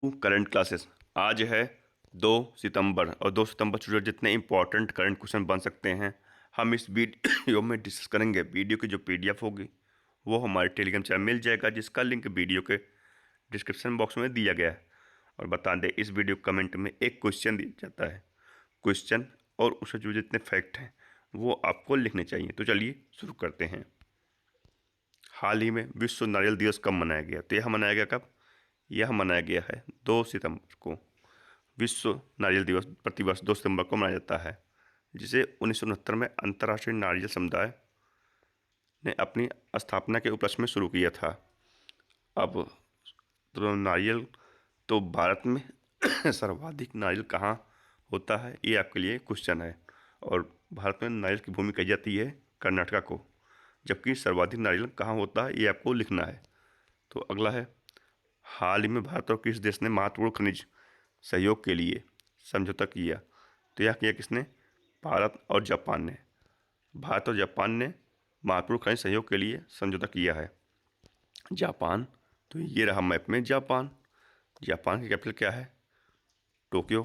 Current classes. आज है 2 सितंबर और 2 सितंबर से जुड़े जितने इंपॉर्टेंट करंट क्वेश्चन बन सकते हैं हम इस वीडियो में डिस्कस करेंगे। वीडियो की जो पीडीएफ होगी वो हमारे टेलीग्राम चैनल मिल जाएगा, जिसका लिंक वीडियो के डिस्क्रिप्शन बॉक्स में दिया गया है। और बता दें, इस वीडियो कमेंट में एक क्वेश्चन दिया जाता है। क्वेश्चन और उससे जुड़े जितने फैक्ट हैं वो आपको लिखने चाहिए। तो चलिए शुरू करते हैं। हाल ही में विश्व नारियल दिवस कब मनाया गया? तो यह मनाया गया कब? यह मनाया गया है 2 सितंबर को। विश्व नारियल दिवस प्रतिवर्ष 2 सितंबर को मनाया जाता है, जिसे 1969 में अंतर्राष्ट्रीय नारियल समुदाय ने अपनी स्थापना के उपलक्ष्य में शुरू किया था। अब तो नारियल तो भारत में सर्वाधिक नारियल कहाँ होता है, ये आपके लिए क्वेश्चन है। और भारत में नारियल की भूमि कही जाती है कर्नाटका को, जबकि सर्वाधिक नारियल कहाँ होता है ये आपको लिखना है। तो अगला है, हाल ही में भारत और किस देश ने महत्वपूर्ण खनिज सहयोग के लिए समझौता किया? तो यह किया किसने? भारत और जापान ने। भारत और जापान ने महत्वपूर्ण खनिज सहयोग के लिए समझौता किया है। जापान, तो ये रहा मैप में जापान। जापान की कैपिटल क्या है? टोक्यो।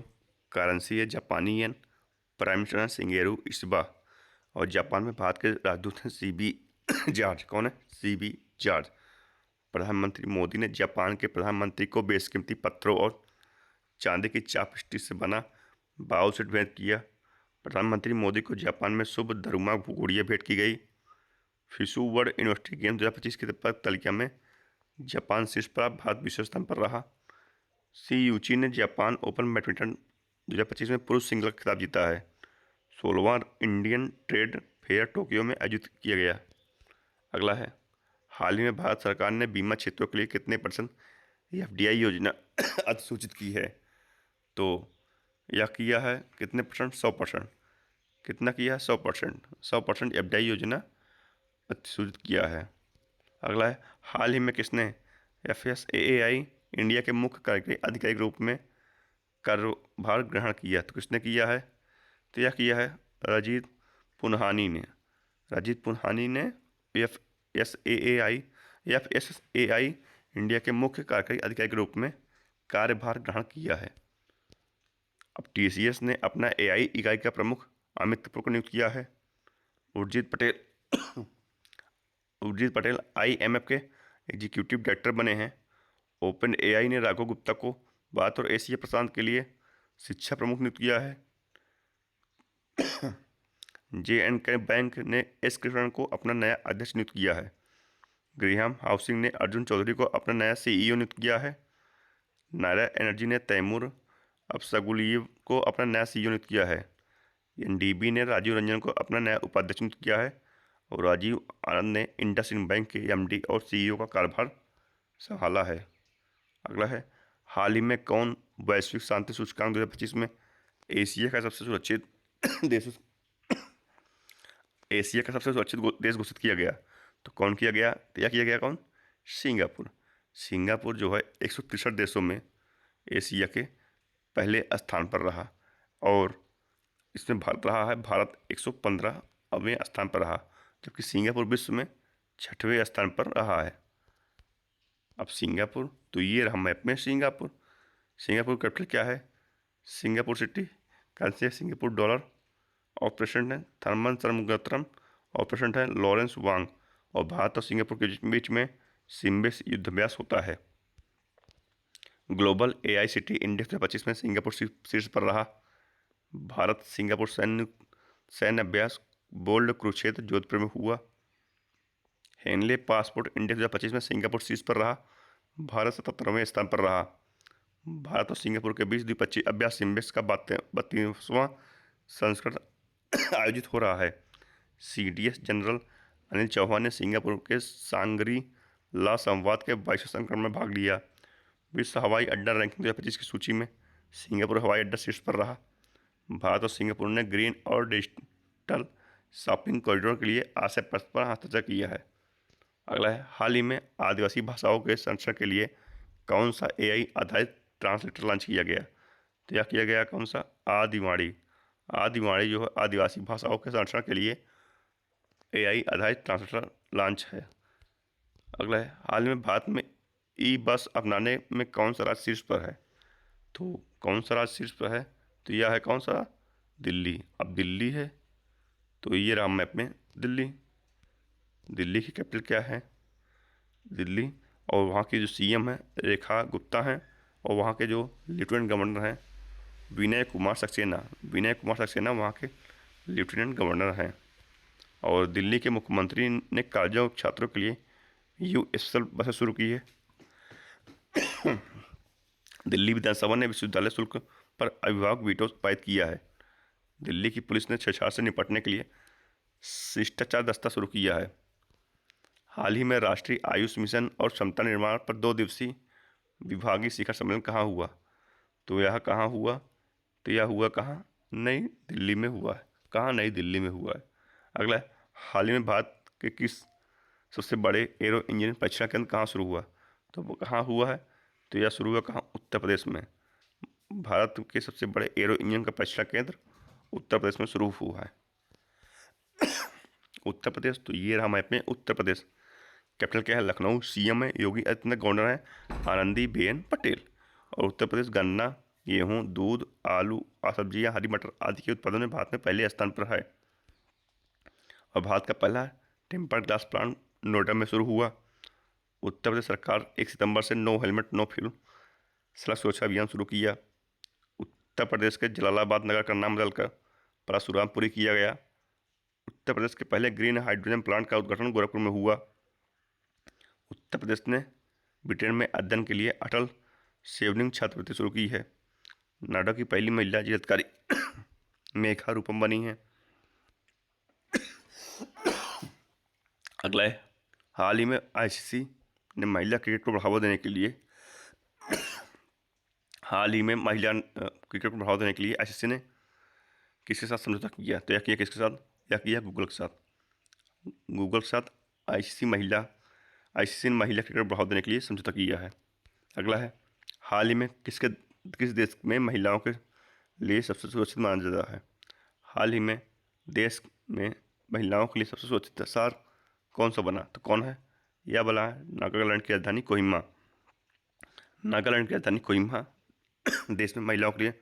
करेंसी है जापानी येन। प्राइम मिनिस्टर हैं शिंगेरू इशिबा। और जापान में भारत के राजदूत हैं सीबी जॉर्ज। कौन है? CB George. प्रधानमंत्री मोदी ने जापान के प्रधानमंत्री को बेशकीमती पत्थरों और चांदी की चापस्टिक से बना बाउल सेट भेंट किया। प्रधानमंत्री मोदी को जापान में शुभ धरुमा गुड़िया भेंट की गई। फिशु वर्ल्ड यूनिवर्सिटी गेम्स 2025 की तालिका में जापान शीर्ष पर, भारत विश्व स्थान पर रहा। सी यूची ने जापान ओपन बैडमिंटन 2025 में पुरुष सिंगल खिताब जीता है। 16वां इंडियन ट्रेड फेयर टोक्यो में आयोजित किया गया। अगला है, हाल ही में भारत सरकार ने बीमा क्षेत्रों के लिए कितने परसेंट एफडीआई योजना अधिसूचित की है? तो यह किया है कितने परसेंट? 100%। कितना किया है? 100%। 100% एफडीआई योजना अधिसूचित किया है। अगला है, हाल ही में किसने एफएसएआई इंडिया के मुख्य कार्यकारी अधिकारी के रूप में कार्यभार ग्रहण किया? तो किसने किया है? तो यह किया है रजीत पुन्हानी ने। रजीत पुन्हानी ने F S A I India के मुख्य कार्यकारी अधिकारी के रूप में कार्यभार ग्रहण किया है। अब टीसीएस ने अपना एआई इकाई का प्रमुख अमित कपूर को नियुक्त किया है। उर्जित पटेल आईएमएफ के एग्जीक्यूटिव डायरेक्टर बने हैं। ओपन एआई ने राघव गुप्ता को भारत और एशिया प्रशांत के लिए शिक्षा प्रमुख नियुक्त किया है। J&K बैंक ने एस कृष्णन को अपना नया अध्यक्ष नियुक्त किया है। ग्रीहाम हाउसिंग ने अर्जुन चौधरी को अपना नया सीईओ नियुक्त किया है। नायरा एनर्जी ने तैमूर अफसगुलियव को अपना नया सीईओ नियुक्त किया है। एनडीबी ने राजीव रंजन को अपना नया उपाध्यक्ष नियुक्त किया है। और राजीव आनंद ने इंडसइंड बैंक के एमडी और सीईओ का कार्यभार संभाला है। अगला है, हाल ही में कौन वैश्विक शांति सूचकांक 2025 में एशिया का सबसे सुरक्षित देश एशिया का सबसे सुरक्षित देश घोषित किया गया? तो कौन किया गया? तो यह किया गया कौन? सिंगापुर। सिंगापुर जो है 163 देशों में एशिया के पहले स्थान पर रहा। और इसमें भारत रहा है, भारत 115वें स्थान पर रहा, जबकि सिंगापुर विश्व में 6वें स्थान पर रहा है। अब सिंगापुर, तो ये रहा मैप में सिंगापुर। सिंगापुर कैपिटल क्या है? Singapore city. करेंसी है सिंगापुर डॉलर। और प्रेसिडेंट है थर्मन शरमगतरम। और प्रेसिडेंट है लॉरेंस वांग। और भारत और सिंगापुर के बीच में सिम्बेस युद्धाभ्यास होता है। ग्लोबल एआई सिटी इंडेक्स 2025 में सिंगापुर शीर्ष पर रहा। भारत सिंगापुर सैन्य अभ्यास बोल्ड कुरुक्षेत्र जोधपुर में हुआ। हेनले पासपोर्ट इंडेक्स 2025 में सिंगापुर शीर्ष पर रहा। भारत 77वें स्थान पर रहा। भारत और सिंगापुर के बीच द्विपक्षीय अभ्यास सिम्बेस का 32वां संस्करण आयोजित हो रहा है। सीडीएस जनरल अनिल चौहान ने सिंगापुर के सांगरी ला संवाद के 22वें संस्करण में भाग लिया। विश्व हवाई अड्डा रैंकिंग 2025 की सूची में सिंगापुर हवाई अड्डा शीर्ष पर रहा। भारत और सिंगापुर ने ग्रीन और डिजिटल शॉपिंग कॉरिडोर के लिए आशय पत्र पर हस्ताक्षर किया है। अगला है, हाल ही में आदिवासी भाषाओं के संरक्षण के लिए कौन सा एआई आधारित ट्रांसलेटर लॉन्च किया गया? तो यह किया गया कौन सा? आदिवाणी। आदिवाणी जो है आदिवासी भाषाओं के संरक्षण के लिए एआई आधारित ट्रांसलेटर लॉन्च है। अगला है, हाल में भारत में ई बस अपनाने में कौन सा राज्य शीर्ष पर है? तो कौन सा राज्य शीर्ष पर है? तो यह है कौन सा? दिल्ली। अब दिल्ली है तो ये रहा मैप में दिल्ली। दिल्ली की कैपिटल क्या है? दिल्ली। और वहाँ की जो सीएम है रेखा गुप्ता हैं, और वहाँ के जो लेफ्टिनेंट गवर्नर हैं विनय कुमार सक्सेना। विनय कुमार सक्सेना वहाँ के लेफ्टिनेंट गवर्नर हैं। और दिल्ली के मुख्यमंत्री ने कॉलेजों और छात्रों के लिए यूएसएल बसें शुरू की है। दिल्ली विधानसभा ने विश्वविद्यालय शुल्क पर अभिभावक वीटो पारित किया है। दिल्ली की पुलिस ने छेड़छाड़ से निपटने के लिए शिष्टाचार दस्ता शुरू किया है। हाल ही में राष्ट्रीय आयुष मिशन और क्षमता निर्माण पर 2 दिवसीय विभागीय शिखर सम्मेलन कहाँ हुआ? तो यह कहाँ हुआ? तो यह हुआ कहाँ? नई दिल्ली में हुआ है। कहाँ? नई दिल्ली में हुआ है। अगला है, हाल ही में भारत के किस सबसे बड़े एरो इंजीनियरिंग परीक्षण केंद्र कहाँ शुरू हुआ? तो वो कहाँ हुआ है? तो यह शुरू हुआ कहाँ? उत्तर प्रदेश में। भारत के सबसे बड़े एरो इंजीनियरिंग का परीक्षण केंद्र उत्तर प्रदेश में शुरू हुआ है। उत्तर प्रदेश, तो ये रहा मैप में उत्तर प्रदेश। कैपिटल क्या है? लखनऊ। सीएम है योगी आदित्यनाथ, गवर्नर है आनंदीबेन पटेल। और उत्तर प्रदेश गन्ना, गेहूँ, दूध, आलू, सब्जियाँ, हरी मटर आदि के उत्पादन में भारत में पहले स्थान पर है। और भारत का पहला टेम्पर्ड ग्लास प्लांट नोएडा में शुरू हुआ। उत्तर प्रदेश सरकार 1 सितंबर से नो हेलमेट नो फ्यूल सड़क सुरक्षा अभियान शुरू किया। उत्तर प्रदेश के जलालाबाद नगर का नाम बदलकर परशुरामपुरी किया गया। उत्तर प्रदेश के पहले ग्रीन हाइड्रोजन प्लांट का उद्घाटन गोरखपुर में हुआ। उत्तर प्रदेश ने ब्रिटेन में अध्ययन के लिए अटल सेवनिंग छात्रवृत्ति शुरू की है। नोएडा की पहली महिला जिलाधिकारी मेघा रूपम बनी है। अगला है, हाल ही में आईसीसी ने महिला क्रिकेट को बढ़ावा देने के लिए आईसीसी ने किसके साथ समझौता किया? तो यह किया किसके साथ? यह किया गूगल के साथ। गूगल के साथ आईसीसी ने महिला क्रिकेट को बढ़ावा देने के लिए समझौता किया है। अगला है, हाल ही में किस देश में महिलाओं के लिए सबसे सुरक्षित माना जाता है? हाल ही में देश में महिलाओं के लिए सबसे सुरक्षित शहर कौन सा बना? तो कौन है? यह बना है नागालैंड की राजधानी कोहिमा। नागालैंड की राजधानी कोहिमा देश में महिलाओं के लिए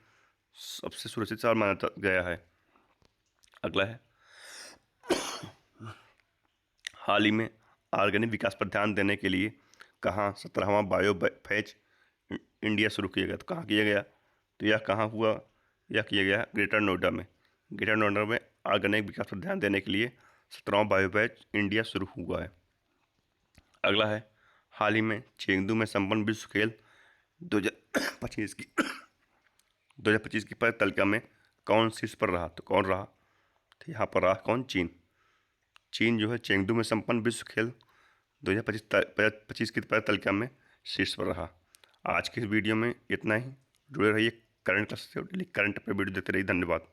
सबसे सुरक्षित शहर माना गया है। अगला है, हाल ही में ऑर्गेनिक विकास पर ध्यान देने के लिए कहाँ 17वां बायोफेज इंडिया शुरू किया गया? तो कहाँ किया गया? तो यह कहाँ हुआ? यह किया गया ग्रेटर नोएडा में। ग्रेटर नोएडा में ऑर्गेनिक विकास पर ध्यान देने के लिए 17वां बायोफेज इंडिया शुरू हुआ है। अगला है, हाल ही में चेंगदू में संपन्न विश्व खेल 2025 की पहली तालिका में कौन शीर्ष पर रहा? तो कौन रहा? तो यहाँ पर रहा कौन? चीन। चीन जो है चेंगदू में संपन्न विश्व खेल 2025 की पहली तालिका में शीर्ष पर रहा। आज की इस वीडियो में इतना ही। जुड़े रहिए करंट क्लास से, करंट पे वीडियो देखते रहिए। धन्यवाद।